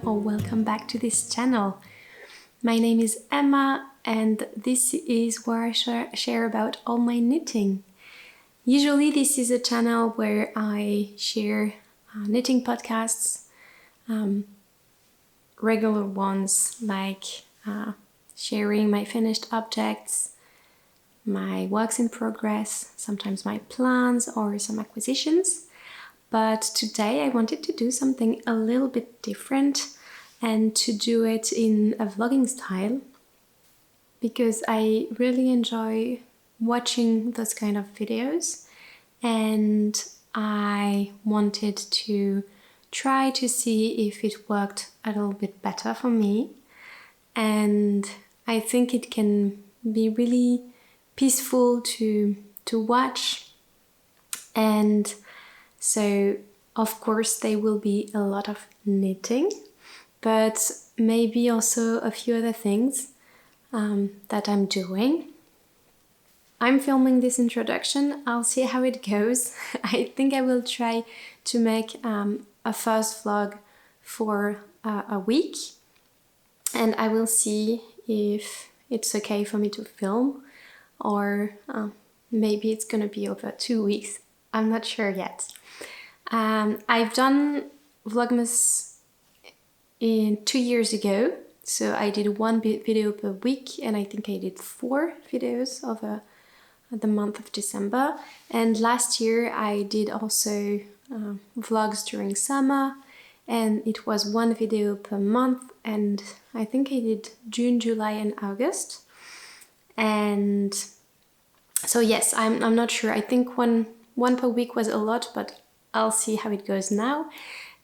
Welcome back to this channel. My name is Emma and this is where I share about all my knitting. Usually this is a channel where I share knitting podcasts, regular ones like sharing my finished objects, my works in progress, sometimes my plans or some acquisitions. But today I wanted to do something a little bit different and to do it in a vlogging style because I really enjoy watching those kind of videos and I wanted to try to see if it worked a little bit better for me, and I think it can be really peaceful to watch. And so of course there will be a lot of knitting, but maybe also a few other things that I'm doing. I'm filming this introduction, I'll see how it goes. I think I will try to make a first vlog for a week, and I will see if it's okay for me to film, or maybe it's gonna be over 2 weeks. I'm not sure yet. I've done Vlogmas 2 years ago, so I did one video per week, and I think I did 4 videos over the month of December. And last year I did also vlogs during summer, and it was 1 video per month, and I think I did June, July and August. And so yes, I'm not sure, I think one per week was a lot, but I'll see how it goes now.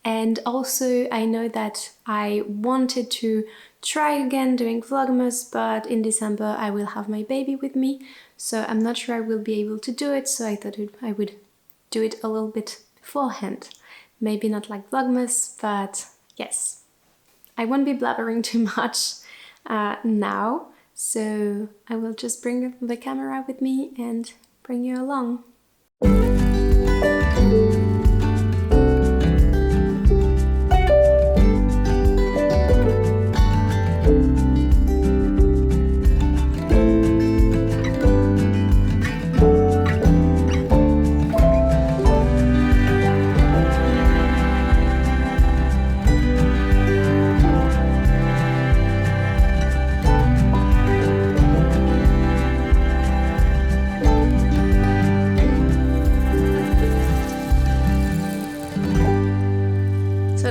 And also I know that I wanted to try again doing Vlogmas, but in December I will have my baby with me, so I'm not sure I will be able to do it, so I thought I would do it a little bit beforehand. Maybe not like Vlogmas, but yes. I won't be blabbering too much now, so I will just bring the camera with me and bring you along.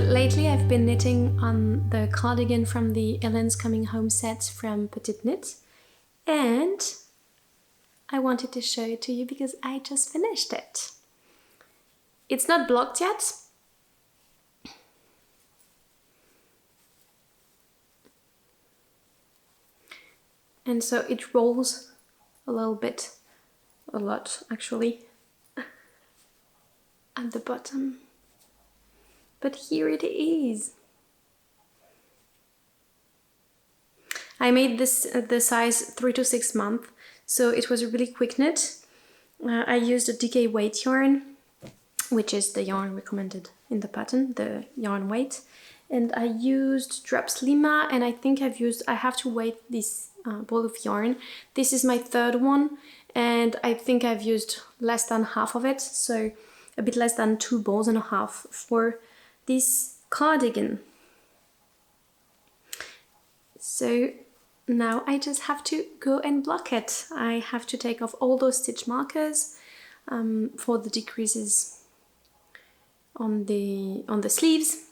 Lately I've been knitting on the cardigan from the Ellen's Coming Home set from Petit, and I wanted to show it to you because I just finished it. It's not blocked yet, and so it rolls a lot actually, at the bottom. But here it is. I made this the size 3 to 6 months, so it was a really quick knit. I used a DK weight yarn, which is the yarn recommended in the pattern, the yarn weight. And I used Drops Lima, and I think I have to weight this ball of yarn. This is my 3rd one, and I think I've used less than half of it, so a bit less than 2 balls and a half for this cardigan. So now I just have to go and block it. I have to take off all those stitch markers for the decreases on the sleeves,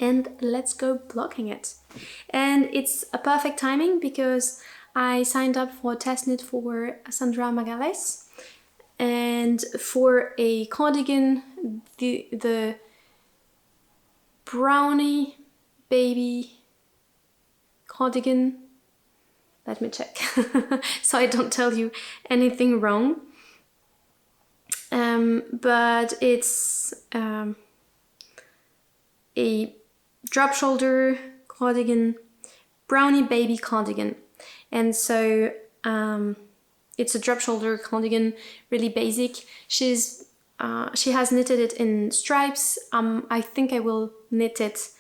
and let's go blocking it. And it's a perfect timing because I signed up for a test knit for Sandra Magales, and for a cardigan, the brownie baby cardigan. Let me check so I don't tell you anything wrong. But it's a drop shoulder cardigan, brownie baby cardigan. And so it's a drop shoulder cardigan, really basic. She has knitted it in stripes. I think I will knit it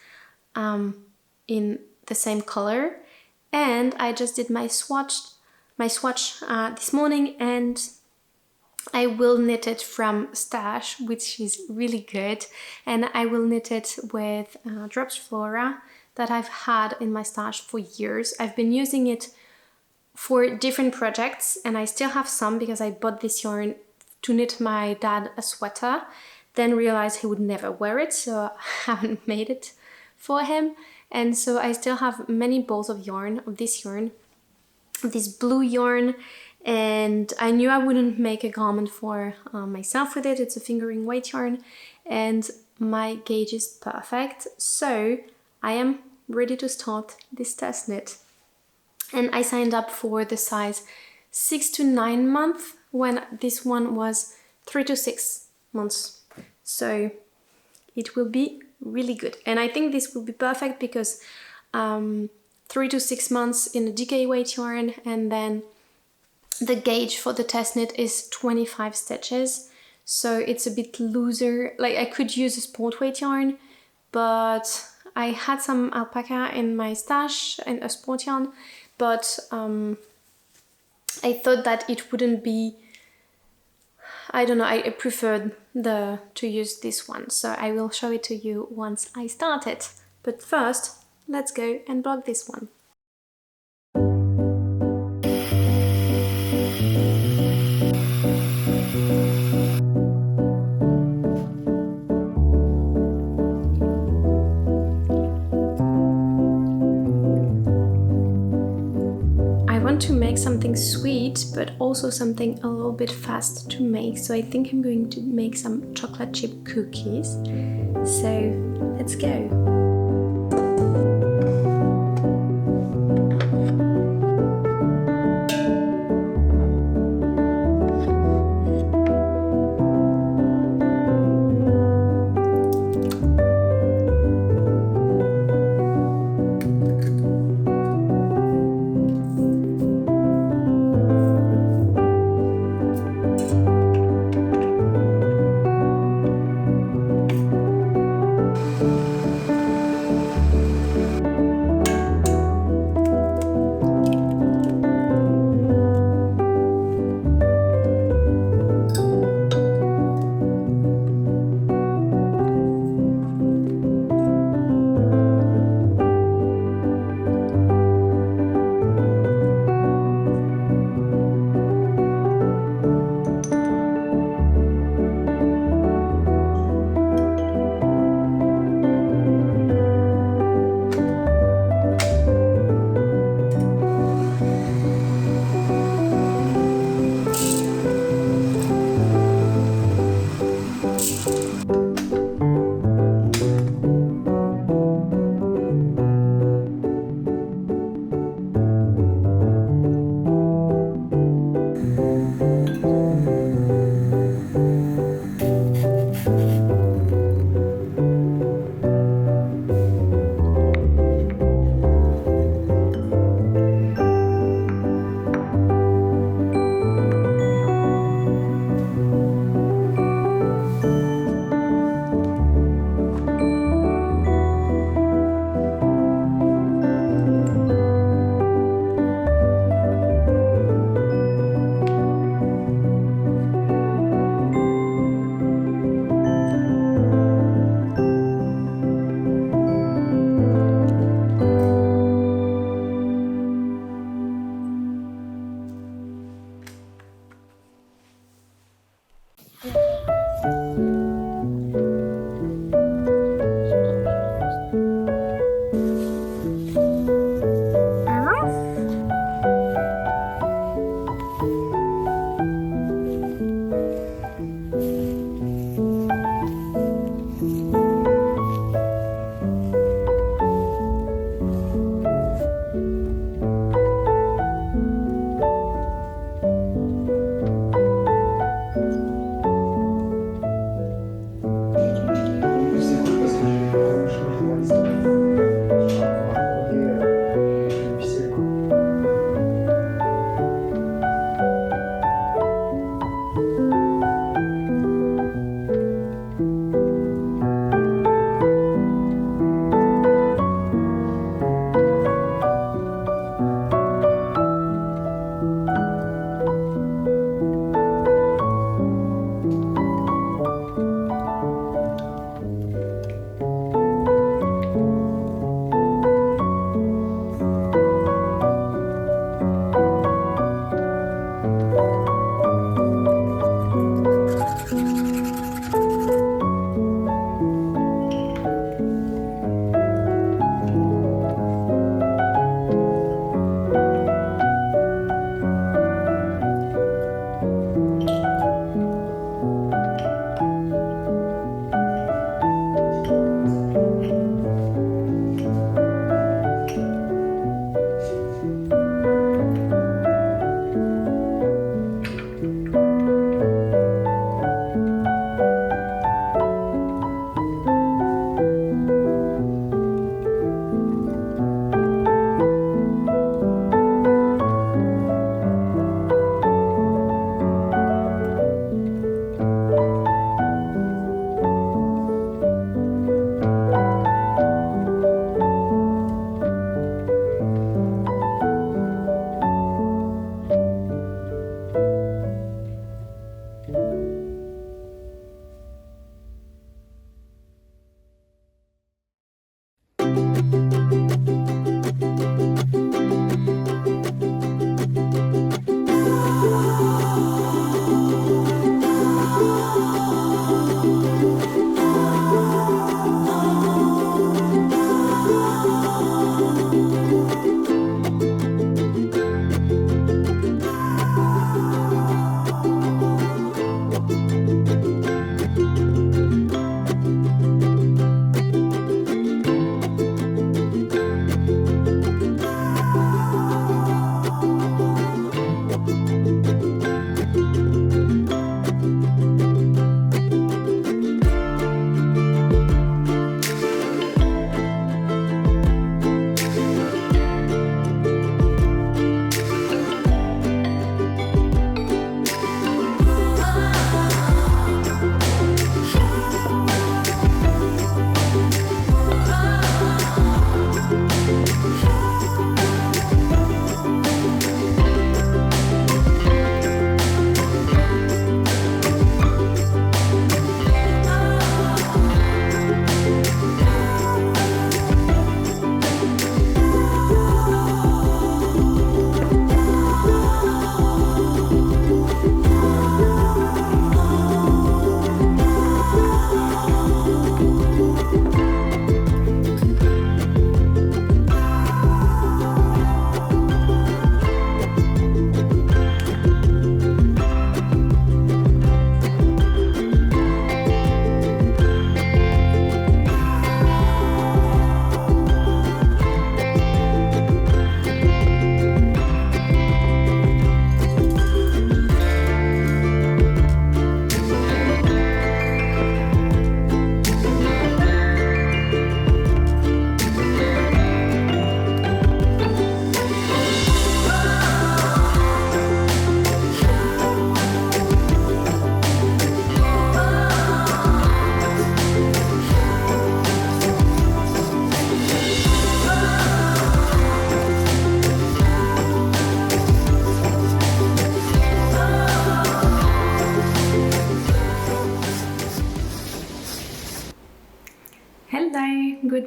in the same color. And I just did my swatch this morning, and I will knit it from Stash, which is really good, and I will knit it with Drops Flora that I've had in my stash for years. I've been using it for different projects, and I still have some because I bought this yarn to knit my dad a sweater, then realized he would never wear it, so I haven't made it for him. And so I still have many balls of yarn, of this blue yarn, and I knew I wouldn't make a garment for myself with it. It's a fingering weight yarn, and my gauge is perfect. So I am ready to start this test knit. And I signed up for the size 6 to 9 months when this one was 3 to 6 months. So it will be really good. And I think this will be perfect because 3 to 6 months in a DK weight yarn, and then the gauge for the test knit is 25 stitches. So it's a bit looser. Like, I could use a sport weight yarn, but I had some alpaca in my stash and a sport yarn, but I thought that it wouldn't be, I don't know, I preferred to use this one, so I will show it to you once I start it. But first, let's go and block this one. To make something sweet, but also something a little bit fast to make, so I think I'm going to make some chocolate chip cookies. So let's go.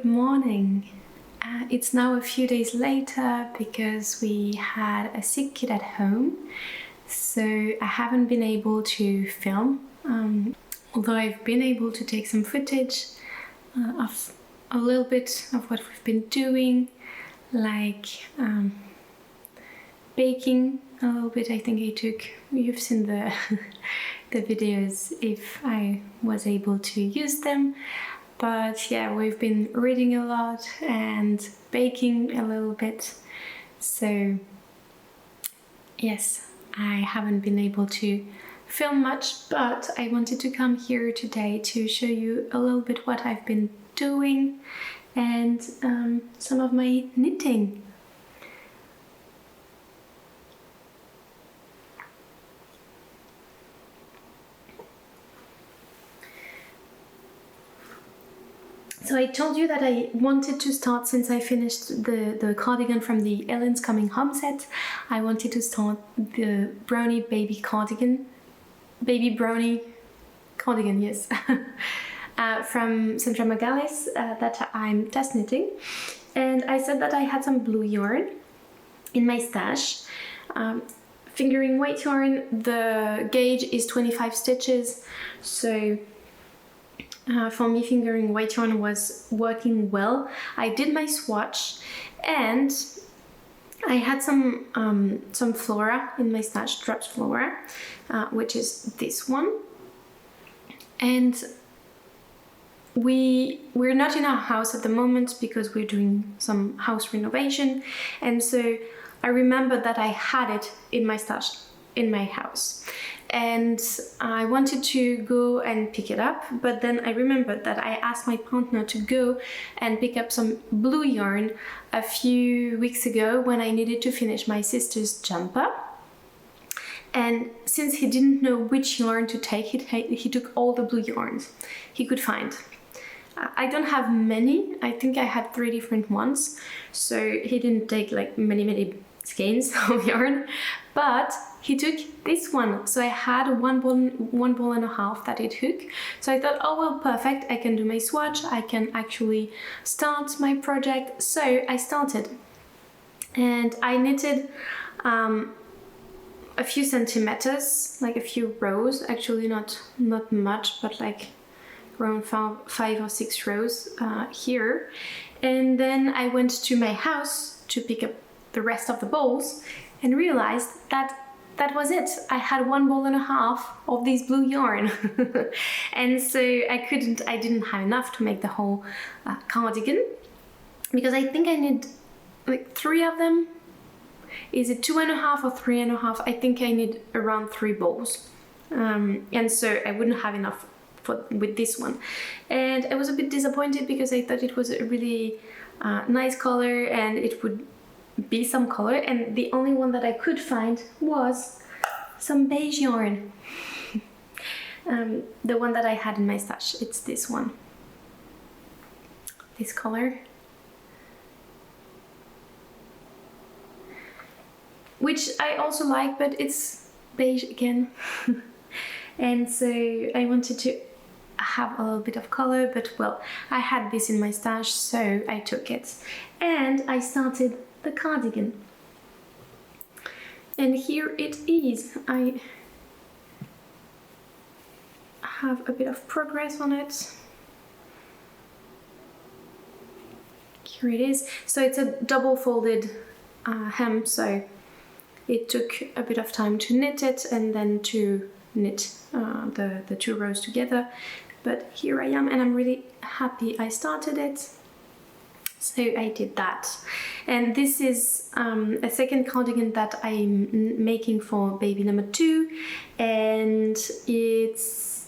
Good morning. It's now a few days later because we had a sick kid at home, so I haven't been able to film, although I've been able to take some footage of a little bit of what we've been doing, like baking a little bit. I think you've seen the the videos if I was able to use them. But yeah, we've been reading a lot and baking a little bit. So yes, I haven't been able to film much, but I wanted to come here today to show you a little bit what I've been doing and some of my knitting. So I told you that I wanted to start, since I finished the cardigan from the Ellen's Coming Home set, I wanted to start the brownie baby cardigan. Baby brownie cardigan, yes. From Centra Magalis that I'm test knitting. And I said that I had some blue yarn in my stash. Fingering weight yarn, the gauge is 25 stitches, so for me, fingering weight yarn was working well. I did my swatch, and I had some flora in my stash, dropped flora, which is this one. And we're not in our house at the moment because we're doing some house renovation, and so I remembered that I had it in my stash in my house. And I wanted to go and pick it up, but then I remembered that I asked my partner to go and pick up some blue yarn a few weeks ago when I needed to finish my sister's jumper. And since he didn't know which yarn to take, he took all the blue yarns he could find. I don't have many. I think I had 3 different ones, so he didn't take like many skeins of yarn, but he took this one. So I had one ball and a half that he took. So I thought, oh well, perfect, I can do my swatch, I can actually start my project. So I started, and I knitted a few centimeters, like a few rows, actually not much, but like around 5 or 6 rows here. And then I went to my house to pick up the rest of the balls and realized that that was it. I had 1 ball and a half of this blue yarn. And so I didn't have enough to make the whole cardigan, because I think I need like 3 of them. Is it 2.5 or 3.5? I think I need around 3 balls. And so I wouldn't have enough with this one. And I was a bit disappointed because I thought it was a really nice color and it would be some color, and the only one that I could find was some beige yarn. The one that I had in my stash, it's this one, this color, which I also like, but it's beige again. And so I wanted to have a little bit of color, but well, I had this in my stash, so I took it and I started the cardigan. And here it is. I have a bit of progress on it. Here it is. So it's a double folded hem, so it took a bit of time to knit it and then to knit the 2 rows together. But here I am, and I'm really happy I started it. So I did that. And this is a second cardigan that I'm making for baby number 2, and it's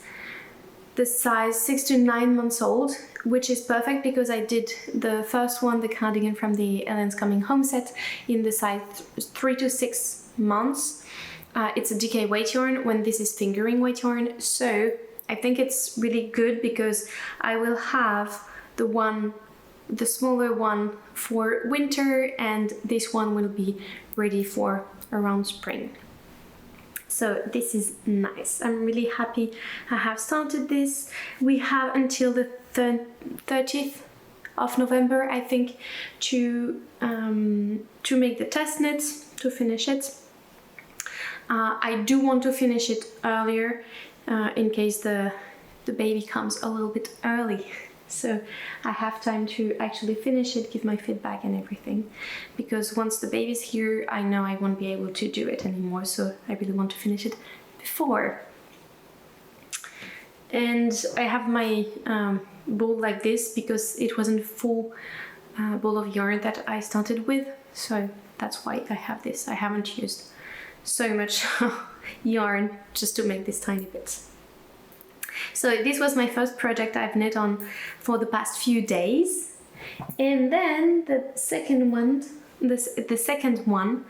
the size 6 to 9 months old, which is perfect because I did the first one, the cardigan from the Ellen's Coming Home set, in the size 3 to 6 months. It's a DK weight yarn when this is fingering weight yarn, so I think it's really good because I will have the smaller one for winter, and this one will be ready for around spring. So this is nice. I'm really happy I have started this. We have until the 30th of November, I think, to make the test knit, to finish it. I do want to finish it earlier in case the baby comes a little bit early. So I have time to actually finish it, give my feedback and everything. Because once the baby's here, I know I won't be able to do it anymore. So I really want to finish it before. And I have my ball like this because it wasn't full ball of yarn that I started with. So that's why I have this. I haven't used so much yarn just to make this tiny bit. So this was my first project I've knit on for the past few days. And then the second one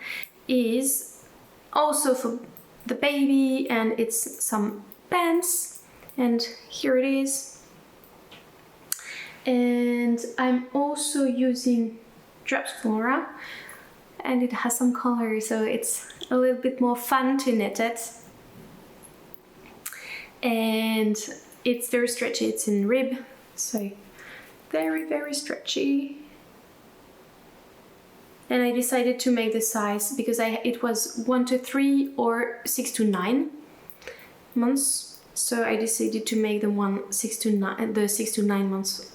is also for the baby, and it's some pants, and here it is. And I'm also using Drops Flora, and it has some color, so it's a little bit more fun to knit it. And it's very stretchy, it's in rib, so very, very stretchy. And I decided to make the size because it was 1 to 3 or 6 to 9 months. So I decided to make the 6 to 9 months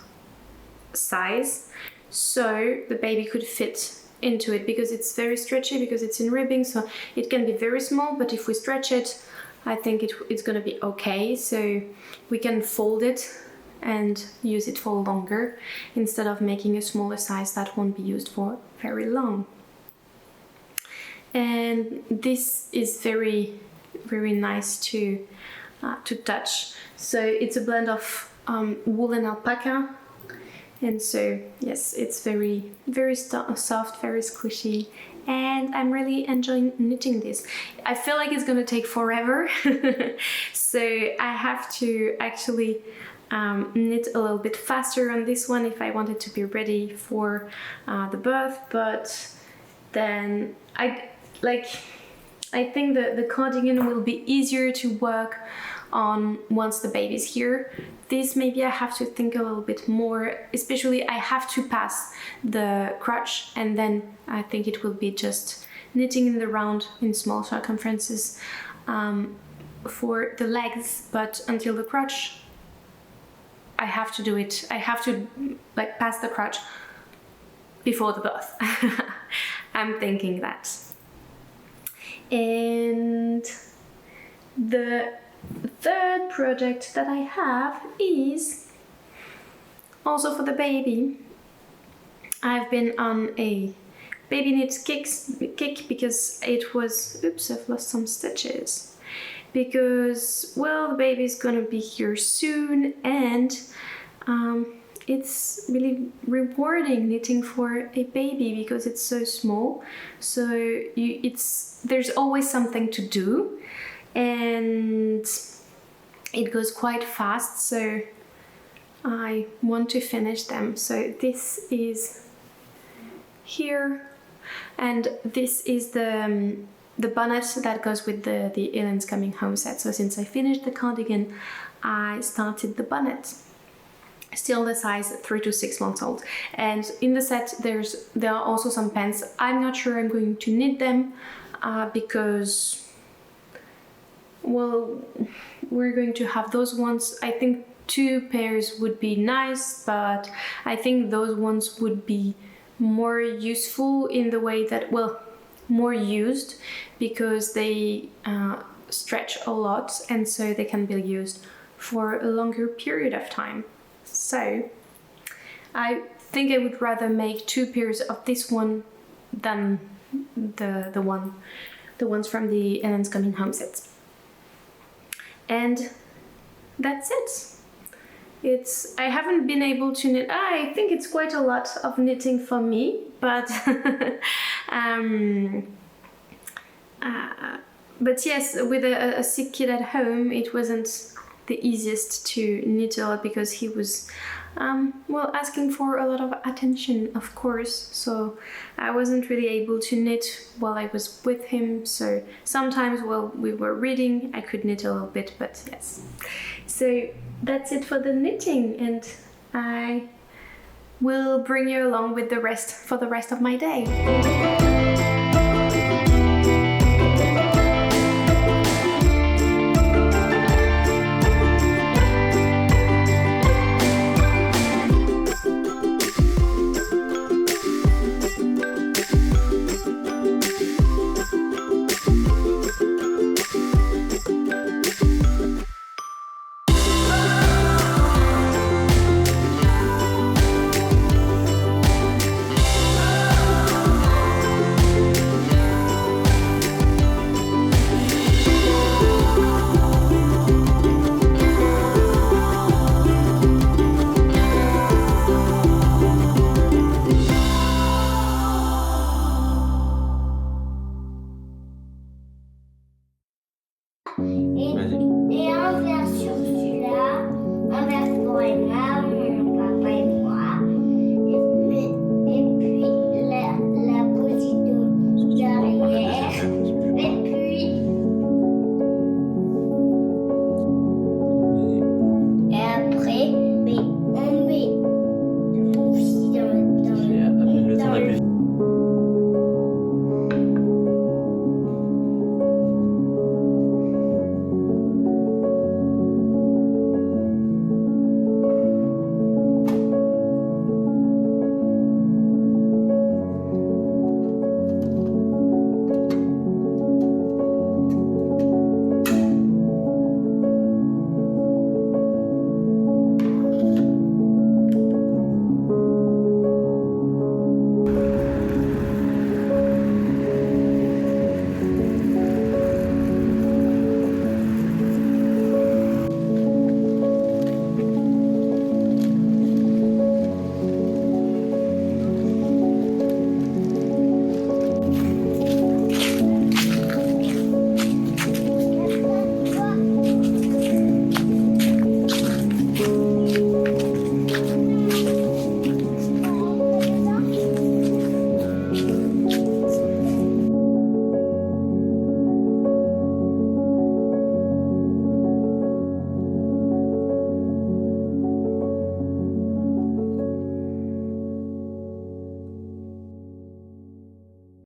size, so the baby could fit into it, because it's very stretchy, because it's in ribbing, so it can be very small, but if we stretch it, I think it's gonna be okay. So we can fold it and use it for longer instead of making a smaller size that won't be used for very long. And this is very, very nice to touch. So it's a blend of wool and alpaca. And so, yes, it's very, very soft, very squishy, and I'm really enjoying knitting this. I feel like it's gonna take forever, so I have to actually knit a little bit faster on this one if I wanted to be ready for the birth, but then I think the cardigan will be easier to work on once the baby's here. This maybe I have to think a little bit more, especially I have to pass the crotch, and then I think it will be just knitting in the round in small circumferences for the legs, but until the crotch I have to do it, I have to like pass the crotch before the birth. I'm thinking that. And the third project that I have is also for the baby. I've been on a baby knit kick because it was, oops, I've lost some stitches, because, well, the baby's gonna be here soon, and it's really rewarding knitting for a baby because it's so small, so there's always something to do, and it goes quite fast, so I want to finish them. So this is here, and this is the bonnet that goes with the Ellen's Coming Home set. So since I finished the cardigan, I started the bonnet. Still the size 3 to 6 months old, and in the set there are also some pants. I'm not sure I'm going to knit them because, well, we're going to have those ones. I think 2 pairs would be nice, but I think those ones would be more useful in the way that, well, more used, because they stretch a lot, and so they can be used for a longer period of time. So I think I would rather make 2 pairs of this one than the ones from the Ellen's Coming Home set. And that's it. I haven't been able to knit. I think it's quite a lot of knitting for me, but but yes, with a sick kid at home, it wasn't the easiest to knit a lot, because he was well, asking for a lot of attention, of course, so I wasn't really able to knit while I was with him. So sometimes while we were reading I could knit a little bit, but yes. So that's it for the knitting, and I will bring you along with the rest for the rest of my day.